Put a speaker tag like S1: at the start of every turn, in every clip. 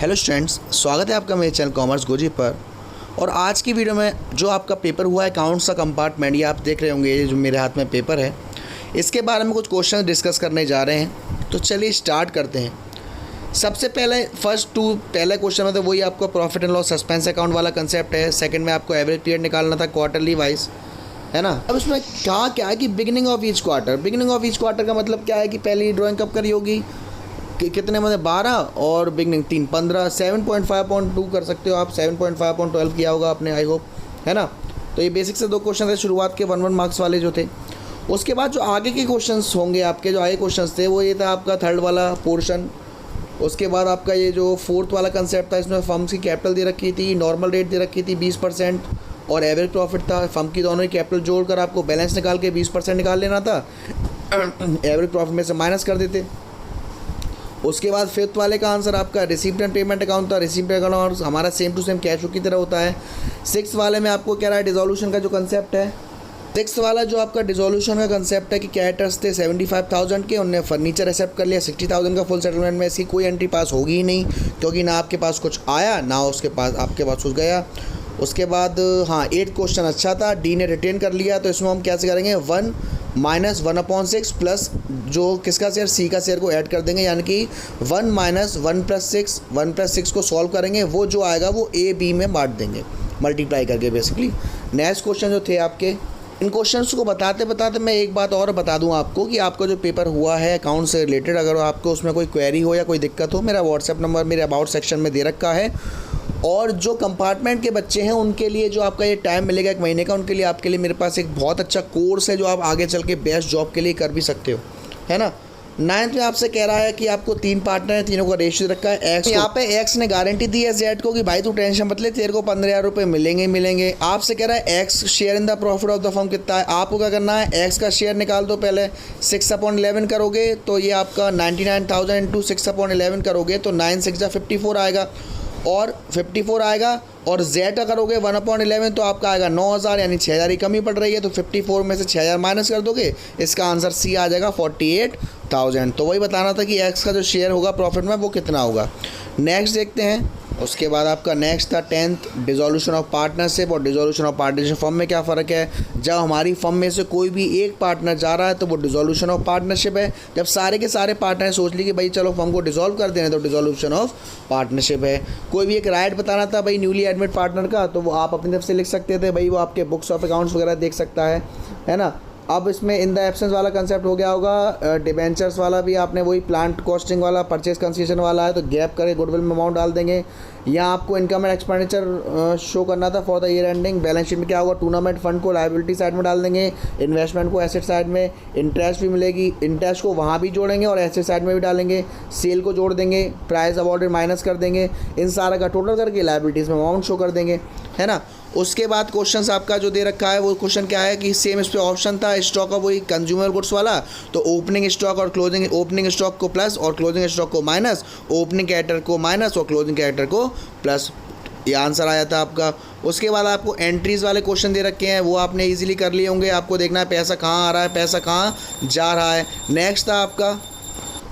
S1: Hello students, स्वागत है आपका मेरे चैनल कॉमर्स गोजी पर। और आज की वीडियो में जो आपका पेपर हुआ है अकाउंट्स का कंपार्टमेंट, ये आप देख रहे होंगे, ये जो मेरे हाथ में पेपर है, इसके बारे में कुछ क्वेश्चन डिस्कस करने जा रहे हैं। तो चलिए स्टार्ट करते हैं। सबसे पहले पहला क्वेश्चन में तो वही आपको profit and loss suspense account वाला कंसेप्ट है। सेकंड में आपको एवरेज पीरियड निकालना था क्वार्टरली वाइज, है ना। अब इसमें क्या है कि बिगिनिंग ऑफ ईच क्वार्टर का मतलब क्या है कि पहली ड्राइंग कब करी होगी, कि कितने मतलब 12 और बिगनिंग 3 15 7.5.2 कर सकते हो आप। 7.5.12 किया होगा आपने, आई होप, है ना। तो ये बेसिक से दो क्वेश्चन थे शुरुआत के 1 मार्क्स वाले जो थे। उसके बाद जो आगे के क्वेश्चंस होंगे आपके, जो आगे क्वेश्चंस थे वो ये था आपका थर्ड वाला पोर्शन। उसके बाद आपका ये जो फोर्थ वाला कंसेप्ट था, इसमें फर्म्स की कैपिटल दे रखी थी, नॉर्मल रेट दे रखी थी 20% और एवरेज प्रॉफिट था। फर्म की दोनों ही कैपिटल जोड़कर आपको बैलेंस निकाल के 20% निकाल लेना था, एवरेज प्रॉफिट में से माइनस कर देते। उसके बाद फिफ्थ वाले का आंसर आपका रिसीप्ट एंड पेमेंट अकाउंट था। रिसीप्ट अकाउंट हमारा सेम टू सेम कैश की तरह होता है। सिक्स वाले में आपको कह रहा है डिसोल्यूशन का जो कंसेप्ट है। सिक्स वाला जो आपका डिसोल्यूशन का कंसेप्ट है कि कैरेक्टर्स थे 75,000 के, उनने फर्नीचर एक्सेप्ट कर लिया 60,000 का फुल सेटलमेंट में। इसकी कोई एंट्री पास होगी ही नहीं, क्योंकि ना आपके पास कुछ आया ना उसके पास आपके पास कुछ गया। उसके बाद हाँ, 8 क्वेश्चन अच्छा था, डी ने रिटेन कर लिया। तो इसमें हम कैसे करेंगे, 1 - 1/6 प्लस जो किसका शेयर, सी का शेयर को ऐड कर देंगे, यानी कि 1 - 1 + 6 को सॉल्व करेंगे। वो जो आएगा वो ए बी में बांट देंगे मल्टीप्लाई करके बेसिकली। नेक्स्ट क्वेश्चन जो थे आपके, इन क्वेश्चंस को बताते बताते मैं एक बात और बता दूं आपको कि आपका जो पेपर हुआ है अकाउंट से रिलेटेड, अगर आपको उसमें कोई क्वेरी हो या कोई दिक्कत हो, मेरा व्हाट्सएप नंबर मेरे अबाउट सेक्शन में दे रखा है। और जो कंपार्टमेंट के बच्चे हैं उनके लिए जो आपका ये टाइम मिलेगा 1 महीने का, उनके लिए आपके लिए मेरे पास एक बहुत अच्छा कोर्स है जो आप आगे चल के बेस्ट जॉब के लिए कर भी सकते हो, है ना। 9th में आपसे कह रहा है कि आपको 3 पार्टनर है, तीनों का रेशियो रखा है एक्स। यहाँ पे एक्स ने गारंटी दी है जेड को कि भाई तू टेंशन मत ले, तेरे को 15,000 रुपये मिलेंगे। आपसे कह रहा है x share in the profit of the firm कितना है। आपको क्या करना है, एक्स का शेयर निकाल दो। पहले 6/11 करोगे तो ये आपका 99,000 इंटू 6/11 करोगे तो 9 6 54 आएगा, और 54 आएगा। और Z का करोगे 1/11 तो आपका आएगा 9,000, यानी 6,000 की कमी पड़ रही है। तो 54 में से 6,000 माइनस कर दोगे, इसका आंसर सी आ जाएगा 48,000। तो वही बताना था कि एक्स का जो शेयर होगा प्रॉफिट में वो कितना होगा। नेक्स्ट देखते हैं। उसके बाद आपका नेक्स्ट था 10th डिसोल्यूशन ऑफ पार्टनरशिप। और डिसोल्यूशन ऑफ पार्टनरशिप फर्म में क्या फ़र्क है, जब हमारी फर्म में से कोई भी एक पार्टनर जा रहा है तो वो डिसोल्यूशन ऑफ पार्टनरशिप है। जब सारे के सारे पार्टनर सोच ली कि भाई चलो फर्म को डिसॉल्व कर देना, तो डिसोल्यूशन ऑफ पार्टनरशिप है। कोई भी एक राइट बताना था भाई न्यूली एडमिट पार्टनर का, तो वो आप अपनी तरफ से लिख सकते थे भाई, वो आपके बुक्स ऑफ अकाउंट्स वगैरह देख सकता है ना। अब इसमें इन द एब्सेंस वाला कंसेप्ट हो गया होगा। डिबेंचर्स वाला भी आपने वही प्लांट कॉस्टिंग वाला, परचेज कंसेशन वाला है, तो गैप करके गुडविल में अमाउंट डाल देंगे। यहाँ आपको इनकम एंड एक्सपेंडिचर शो करना था for the year ending. Balance sheet में क्या होगा, टूर्नामेंट फंड को लायबिलिटी साइड में डाल देंगे, इन्वेस्टमेंट को एसेट साइड में, इंटरेस्ट भी मिलेगी, इंटरेस्ट को वहाँ भी जोड़ेंगे और एसेट साइड में भी डालेंगे, सेल को जोड़ देंगे, प्राइस अवॉर्डेड माइनस कर देंगे, इन सारा का टोटल करके लायबिलिटीज़ में अमाउंट शो कर देंगे, है ना। उसके बाद क्वेश्चन आपका जो दे रखा है वो क्वेश्चन क्या है कि सेम इस पर ऑप्शन था स्टॉक का, वही कंज्यूमर गुड्स वाला। तो ओपनिंग स्टॉक और क्लोजिंग, ओपनिंग स्टॉक को प्लस और क्लोजिंग स्टॉक को माइनस, ओपनिंग कैरेक्टर को माइनस और क्लोजिंग कैरेक्टर को प्लस, ये आंसर आया था आपका। उसके बाद आपको एंट्रीज़ वाले क्वेश्चन दे रखे हैं, वो आपने इजीली कर लिए होंगे। आपको देखना है पैसा कहाँ आ रहा है, पैसा कहाँ जा रहा है। नेक्स्ट था आपका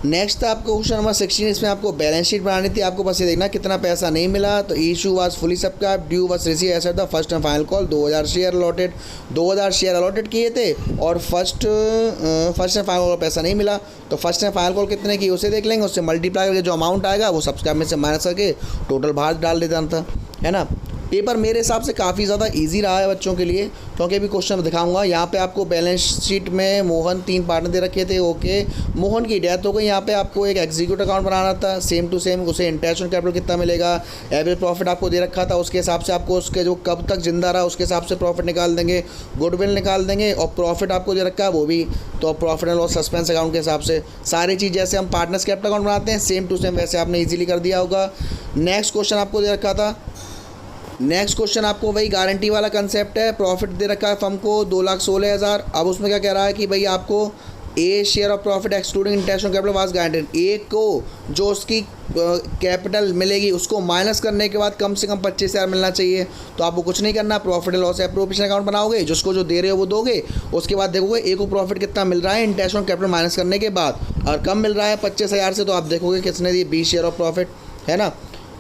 S1: क्वेश्चन नंबर 16। इसमें आपको बैलेंस शीट बनानी थी। आपको बस ये देखना कितना पैसा नहीं मिला। तो issue was fully subscribe, due was receive as the first and final call. 2,000 share allotted, 2,000 share allotted किए थे और फर्स्ट एंड फाइनल कॉल पैसा नहीं मिला। तो फर्स्ट एंड फाइनल कॉल कितने की उसे देख लेंगे, उससे मल्टीप्लाई करके जो अमाउंट आएगा वो सब्सक्राइब में से माइनस करके टोटल बाहर डाल देता था, है ना। पेपर मेरे हिसाब से काफ़ी ज़्यादा इजी रहा है बच्चों के लिए, क्योंकि अभी क्वेश्चन दिखाऊंगा। यहाँ पे आपको बैलेंस शीट में मोहन 3 पार्टनर दे रखे थे, ओके। मोहन की डेथ हो गई। यहाँ पे आपको एक एग्जीक्यूट अकाउंट बनाना था, सेम टू सेम उसे इंटरेस्ट ऑन कैपिटल कितना मिलेगा, एवरेज प्रॉफिट आपको दे रखा था, उसके हिसाब से आपको उसके जो कब तक जिंदा रहा उसके हिसाब से प्रॉफिट निकाल देंगे, गुडविल निकाल देंगे, और प्रॉफिट आपको दे रखा है वो भी, तो profit and loss suspense account के हिसाब से सारी चीज़ जैसे हम पार्टनर्स कैपिटल अकाउंट बनाते हैं सेम टू सेम वैसे आपने ईजिली कर दिया होगा। नेक्स्ट क्वेश्चन आपको दे रखा था, नेक्स्ट क्वेश्चन आपको वही गारंटी वाला कंसेप्ट है। प्रॉफिट दे रखा है फर्म को 2,16,000। अब उसमें क्या कह रहा है कि भाई आपको a share of profit excluding interest on capital was guaranteed. A को जो उसकी कैपिटल मिलेगी उसको माइनस करने के बाद कम से कम 25,000 मिलना चाहिए। तो आपको कुछ नहीं करना, profit and loss appropriation account बनाओगे, जिसको जो दे रहे हो वो दोगे। उसके बाद देखोगे ए को प्रॉफिट कितना मिल रहा है इंटरेस्ट ऑन कैपिटल माइनस करने के बाद, और कम मिल रहा है 25,000 से, तो आप देखोगे किसने दी 20 शेयर ऑफ प्रॉफिट, है ना।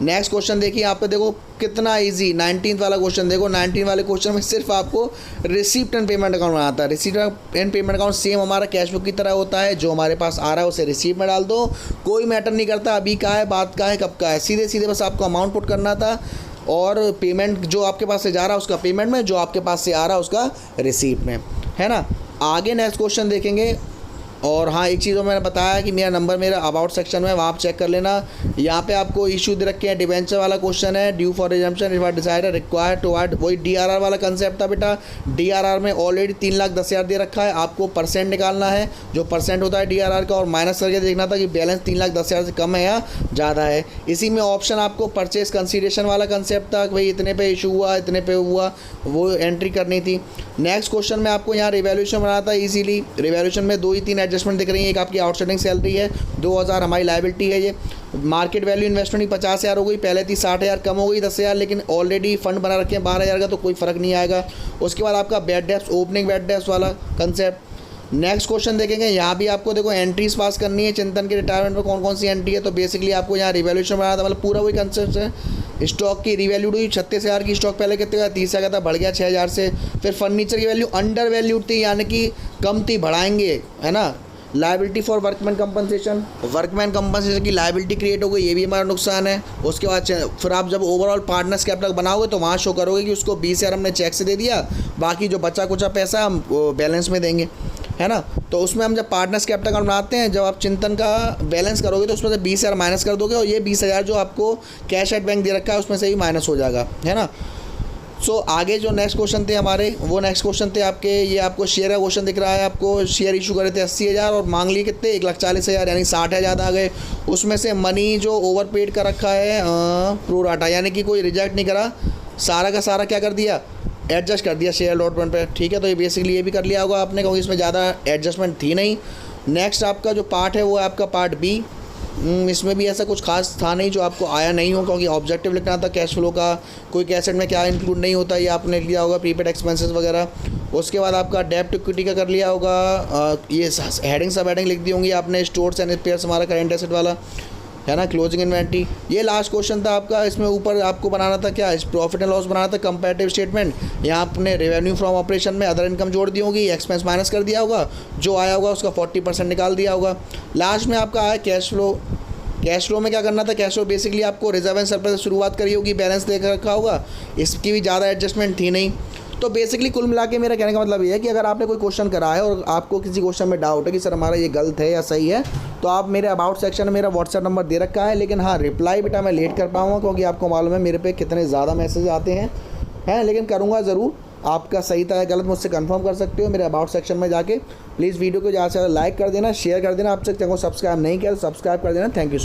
S1: नेक्स्ट क्वेश्चन देखिए, यहाँ पे देखो कितना इजी 19th वाला क्वेश्चन देखो। 19 वाले क्वेश्चन में सिर्फ आपको रिसीप्ट एंड पेमेंट अकाउंट बनाता है। Receipt and payment account same हमारा कैश बुक की तरह होता है, जो हमारे पास आ रहा है उसे रिसीप्ट में डाल दो, कोई मैटर नहीं करता अभी का है, बात का है, कब का है, सीधे सीधे बस आपको अमाउंट पुट करना था और पेमेंट जो आपके पास से जा रहा है उसका पेमेंट में, जो आपके पास से आ रहा है उसका रिसीप्ट में, है ना। आगे नेक्स्ट क्वेश्चन देखेंगे। और हाँ, एक चीज़ मैंने बताया कि मेरा नंबर मेरा अबाउट सेक्शन में, वहाँ आप चेक कर लेना। यहाँ पे आपको इशू दे रखे हैं, डिवेंचर वाला क्वेश्चन है, due for redemption if are decided required to what, वही DRR वाला कंसेप्ट था बेटा। DRR में ऑलरेडी 3,10,000 दे रखा है, आपको परसेंट निकालना है, जो परसेंट होता है DRR का, और माइनस करके देखना था कि बैलेंस 3,10,000 से कम है या ज़्यादा है। इसी में ऑप्शन आपको परचेज कंसीडरेशन वाला कंसेप्ट था कि भाई इतने पे इशू हुआ, इतने पे हुआ, वो एंट्री करनी थी। नेक्स्ट क्वेश्चन में आपको यहाँ रिवैल्यूएशन बनाना था इजीली। रिवैल्यूएशन में 2 ही 3 एडजस्टमेंट दिख रही है। एक आपकी आउटस्टैंडिंग सैलरी है 2,000, हमारी लायबिलिटी है ये। मार्केट वैल्यू इन्वेस्टमेंट की 50,000 हो गई, पहले थी 60,000, कम हो गई 10,000, लेकिन ऑलरेडी फंड बना रखे हैं 12,000 का, तो कोई फ़र्क नहीं आएगा। उसके बाद आपका bad debts, opening bad debts वाला कंसेप्ट। नेक्स्ट क्वेश्चन देखेंगे, यहाँ भी आपको देखो एंट्रीज पास करनी है, चिंतन के रिटायरमेंट में कौन कौन सी एंट्री है। तो बेसिकली आपको यहाँ रिवैल्यूएशन बनाना था, मतलब पूरा वही कंसेप्ट है। स्टॉक की रिवैल्यूड हुई 36,000 की, स्टॉक पहले कितने का 30,000 का था, बढ़ गया 6,000 से। फिर फर्नीचर की वैल्यू अंडर वैल्यूड थी, यानी कि कम थी, बढ़ाएंगे, है ना। Liability for workman compensation, workman compensation की लायबिलिटी क्रिएट हो गई, ये भी हमारा नुकसान है। उसके बाद फिर आप जब ओवरऑल पार्टनर्स कैपिटल बनाओगे तो वहाँ शो करोगे कि उसको 20,000 हमने चेक से दे दिया, बाकी जो बचा कुचा पैसा हम बैलेंस में देंगे, है ना। तो उसमें हम जब पार्टनर्स कैपिटल अकाउंट बनाते हैं, जब आप चिंतन का बैलेंस करोगे तो उसमें से 20,000 माइनस कर दोगे, और ये 20,000 जो आपको कैश एट बैंक दे रखा है उसमें से भी माइनस हो जाएगा, है ना। सो आगे जो नेक्स्ट क्वेश्चन थे हमारे, वो नेक्स्ट क्वेश्चन थे आपके, ये आपको शेयर का क्वेश्चन दिख रहा है। आपको शेयर इशू करे थे 80,000 और मांग लिए कितने 1,40,000, यानी 60,000 आ गए। उसमें से मनी जो ओवर पेड कर रखा है प्रो राटा, यानी कि कोई रिजेक्ट नहीं करा, सारा का सारा क्या कर दिया, एडजस्ट कर दिया शेयर अलॉटमेंट पे, ठीक है। तो ये बेसिकली ये भी कर लिया होगा आपने, क्योंकि इसमें ज़्यादा एडजस्टमेंट थी नहीं। नेक्स्ट आपका जो पार्ट है वो है आपका पार्ट बी। इसमें भी ऐसा कुछ खास था नहीं जो आपको आया नहीं हो, क्योंकि ऑब्जेक्टिव लिखना था कैश फ्लो का, कोई कैसेट में क्या इंक्लूड नहीं होता, ये आपने लिया होगा, प्रीपेड एक्सपेंसेस वगैरह। उसके बाद आपका डेब्ट इक्विटी का कर लिया होगा, ये हेडिंग सब हेडिंग लिख दी होंगी आपने, स्टोर्स एंड स्पेयर्स हमारा करेंट एसेट वाला, है ना, क्लोजिंग इन्वेंट्री। ये लास्ट क्वेश्चन था आपका। इसमें ऊपर आपको बनाना था क्या, प्रॉफिट एंड लॉस बनाना था, कंपैरेटिव स्टेटमेंट। यहाँ आपने रेवेन्यू फ्रॉम ऑपरेशन में अदर इनकम जोड़ दी होगी, एक्सपेंस माइनस कर दिया होगा, जो आया होगा उसका 40% निकाल दिया होगा। लास्ट में आपका आया कैश फ्लो। कैश फ्लो में क्या करना था, कैश फ्लो बेसिकली आपको रिजर्व एंड सरप्लस से शुरुआत करी होगी, बैलेंस देख रखा होगा, इसकी भी ज़्यादा एडजस्टमेंट थी नहीं। तो बेसिकली कुल मिला के मेरा कहने का मतलब ये है कि अगर आपने कोई क्वेश्चन करा है और आपको किसी क्वेश्चन में डाउट है कि सर हमारा ये गलत है या सही है, तो आप मेरे अबाउट सेक्शन में मेरा व्हाट्सएप नंबर दे रखा है। लेकिन हाँ, रिप्लाई बेटा मैं लेट कर पाऊँगा, क्योंकि आपको मालूम है मेरे पे कितने ज़्यादा मैसेज आते हैं, लेकिन करूँगा ज़रूर। आपका सही था या गलत मुझसे कंफर्म कर सकते हो मेरे अबाउट सेक्शन में जाके। प्लीज़ वीडियो को ज़्यादा से ज़्यादा लाइक कर देना, शेयर कर देना। आप चैनल को सब्सक्राइब नहीं किया तो सब्सक्राइब कर देना। Thank you.